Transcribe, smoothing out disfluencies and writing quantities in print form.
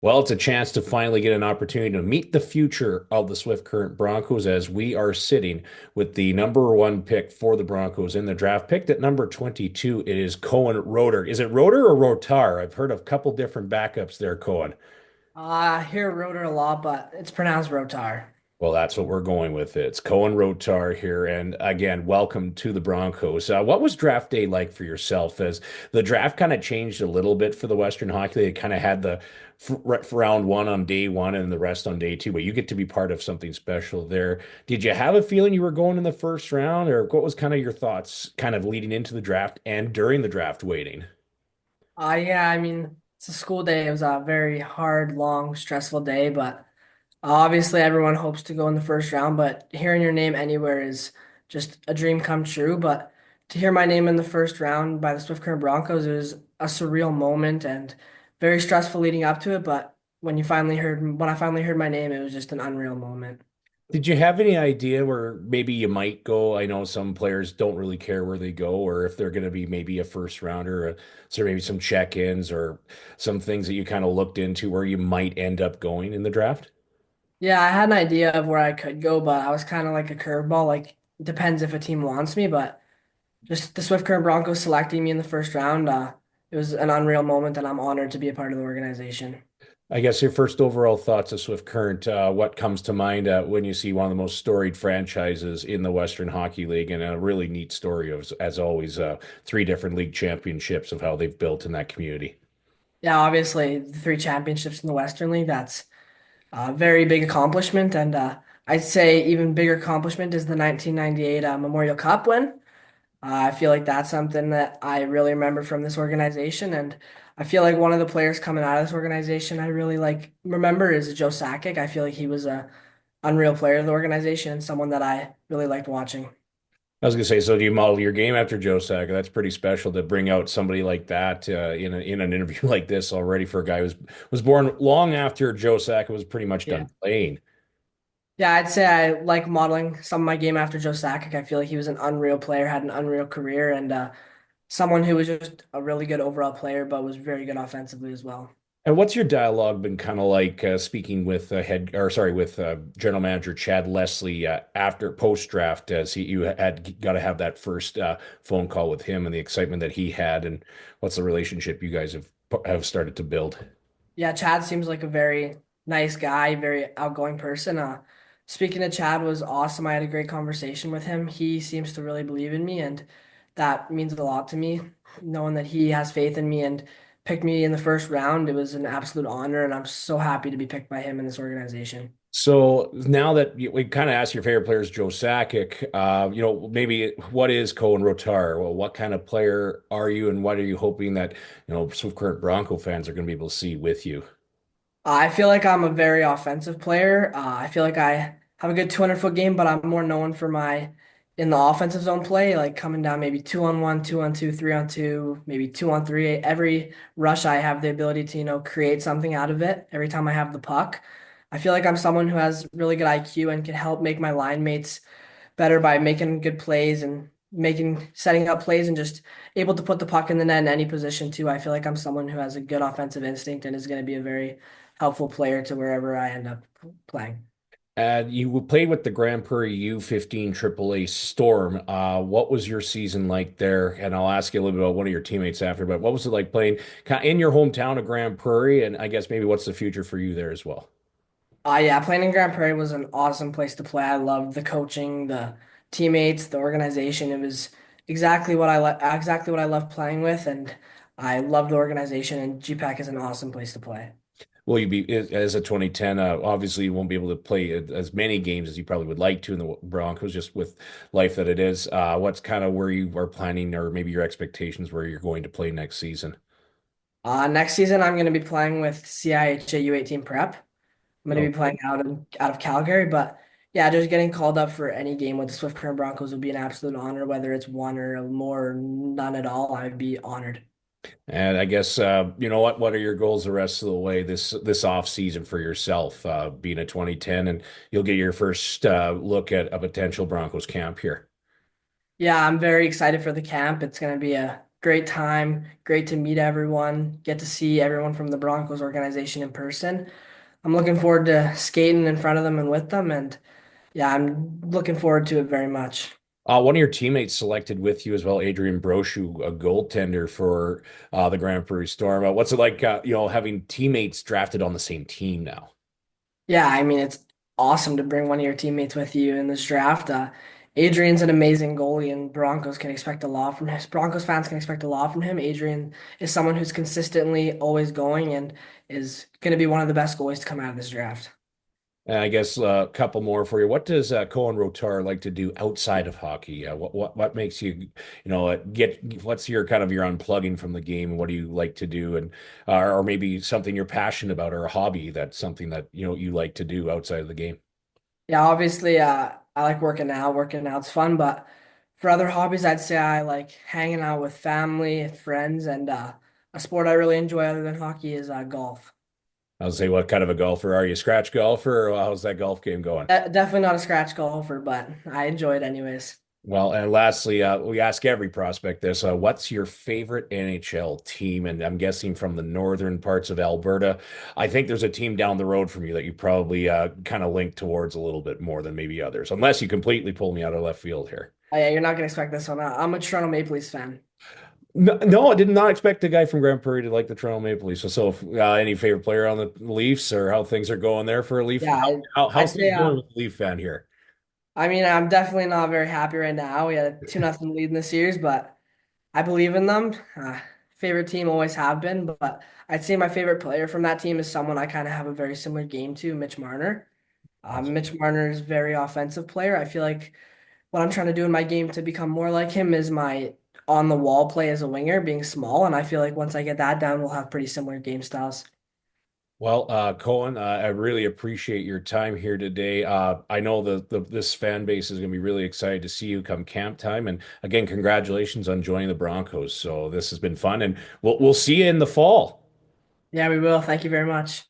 Well, it's a chance to finally get an opportunity to meet the future of the Swift Current Broncos as we are sitting with the number one pick for the Broncos in the draft. Picked at number 22, it is Cohenn Rotar. Is it Rotor or Rotar? I've heard of a couple different backups there, Cohen. I hear rotor a lot, but it's pronounced rotar. Well, that's what we're going with. It's Cohenn Rotar here. And again, welcome to the Broncos. What was draft day like for yourself as the draft kind of changed a little bit for the Western Hockey League? It kind of had the round one on day one and the rest on day two, but you get to be part of something special there. Did you have a feeling you were going in the first round, or what was kind of your thoughts kind of leading into the draft and during the draft waiting? Yeah, I mean, it's a school day. It was a very hard, long, stressful day, but obviously everyone hopes to go in the first round, but hearing your name anywhere is just a dream come true. But to hear my name in the first round by the Swift Current Broncos, it was a surreal moment and very stressful leading up to it. But when I finally heard my name, it was just an unreal moment. Did you have any idea where maybe you might go? I know some players don't really care where they go, or if they're going to be maybe a first rounder, so maybe some check-ins or some things that you kind of looked into where you might end up going in the draft. Yeah, I had an idea of where I could go, but I was kind of like a curveball. Like, depends if a team wants me, but just the Swift Current Broncos selecting me in the first round, it was an unreal moment, and I'm honored to be a part of the organization. I guess your first overall thoughts of Swift Current, what comes to mind when you see one of the most storied franchises in the Western Hockey League, and a really neat story of, as always, three different league championships of how they've built in that community. Yeah, obviously, the three championships in the Western League, that's a very big accomplishment, and I'd say even bigger accomplishment is the 1998 Memorial Cup win. I feel like that's something that I really remember from this organization, and I feel like one of the players coming out of this organization I really like remember is Joe Sakic. I feel like he was a unreal player of the organization and someone that I really liked watching. I was gonna say, so do you model your game after Joe Sacco? That's pretty special to bring out somebody like that in an interview like this already for a guy who was born long after Joe Sacco was pretty much Yeah. done playing. Yeah, I'd say I like modeling some of my game after Joe Sakic. I feel like he was an unreal player, had an unreal career, and someone who was just a really good overall player, but was very good offensively as well. And what's your dialogue been kind of like speaking with with general manager Chad Leslie after post draft as you had got to have that first phone call with him and the excitement that he had, and what's the relationship you guys have started to build? Yeah, Chad seems like a very nice guy, very outgoing person. Speaking to Chad was awesome. I had a great conversation with him. He seems to really believe in me, and that means a lot to me. Knowing that he has faith in me and picked me in the first round, it was an absolute honor, and I'm so happy to be picked by him in this organization. So now that we kind of asked your favorite players, Joe Sakic, maybe what is Cohen Rotar? Well, what kind of player are you, and what are you hoping that Swift Current Bronco fans are going to be able to see with you? I feel like I'm a very offensive player. I feel like I have a good 200-foot game, but I'm more known for my in the offensive zone play, like coming down maybe 2-on-1, 2-on-2, 3-on-2, maybe 2-on-3. Every rush, I have the ability to, create something out of it every time I have the puck. I feel like I'm someone who has really good IQ and can help make my line mates better by making good plays and setting up plays and just able to put the puck in the net in any position too. I feel like I'm someone who has a good offensive instinct and is going to be a very helpful player to wherever I end up playing. You played with the Grande Prairie U15 AAA Storm. What was your season like there? And I'll ask you a little bit about one of your teammates after, but what was it like playing in your hometown of Grande Prairie? And I guess maybe what's the future for you there as well? Yeah, playing in Grand Prairie was an awesome place to play. I loved the coaching, the teammates, the organization. It was exactly what I love playing with, and I love the organization. And GPAC is an awesome place to play. Will you be as a 2010? Obviously, you won't be able to play as many games as you probably would like to in the Broncos, just with life that it is. What's kind of where you are planning, or maybe your expectations where you're going to play next season? Next season, I'm going to be playing with CIHA U18 Prep. I'm going to be playing out of Calgary, but yeah, just getting called up for any game with the Swift Current Broncos would be an absolute honor, whether it's one or more, or none at all. I'd be honored. And I guess you know what? What are your goals the rest of the way this off season for yourself, being a 2010, and you'll get your first look at a potential Broncos camp here. Yeah, I'm very excited for the camp. It's going to be a great time, great to meet everyone, get to see everyone from the Broncos organization in person. I'm looking forward to skating in front of them and with them, and yeah, I'm looking forward to it very much. One of your teammates selected with you as well, Adrian Brochu, a goaltender for the Grande Prairie Storm. What's it like, having teammates drafted on the same team now? Yeah, I mean, it's awesome to bring one of your teammates with you in this draft. Adrian's an amazing goalie, and Broncos can expect a lot from him. Broncos fans can expect a lot from him. Adrian is someone who's consistently always going and is going to be one of the best goalies to come out of this draft. And I guess a couple more for you. What does Cohenn Rotar like to do outside of hockey? What makes you, get what's your kind of your unplugging from the game? What do you like to do, and or maybe something you're passionate about or a hobby that's something that you like to do outside of the game? Yeah, obviously, I like working out. Working out's fun, but for other hobbies, I'd say I like hanging out with family, friends, and a sport I really enjoy other than hockey is golf. I'll say, what kind of a golfer are you? Scratch golfer, or how's that golf game going? Definitely not a scratch golfer, but I enjoy it anyways. Well, and lastly, we ask every prospect this: what's your favorite NHL team? And I'm guessing from the northern parts of Alberta. I think there's a team down the road from you that you probably kind of link towards a little bit more than maybe others, unless you completely pull me out of left field here. Oh, yeah, you're not gonna expect this one. I'm a Toronto Maple Leafs fan. No, no, I did not expect a guy from Grande Prairie to like the Toronto Maple Leafs. Any favorite player on the Leafs or how things are going there for a Leaf? Yeah, How I'd say. things going with the Leaf fan here? I mean, I'm definitely not very happy right now. We had a 2-0 lead in the series, but I believe in them. Favorite team always have been, but I'd say my favorite player from that team is someone I kind of have a very similar game to, Mitch Marner. Mitch Marner is a very offensive player. I feel like what I'm trying to do in my game to become more like him is my on the wall play as a winger, being small. And I feel like once I get that down, we'll have pretty similar game styles. Well, Cohen, I really appreciate your time here today. I know this fan base is going to be really excited to see you come camp time. And again, congratulations on joining the Broncos. So this has been fun, and we'll see you in the fall. Yeah, we will. Thank you very much.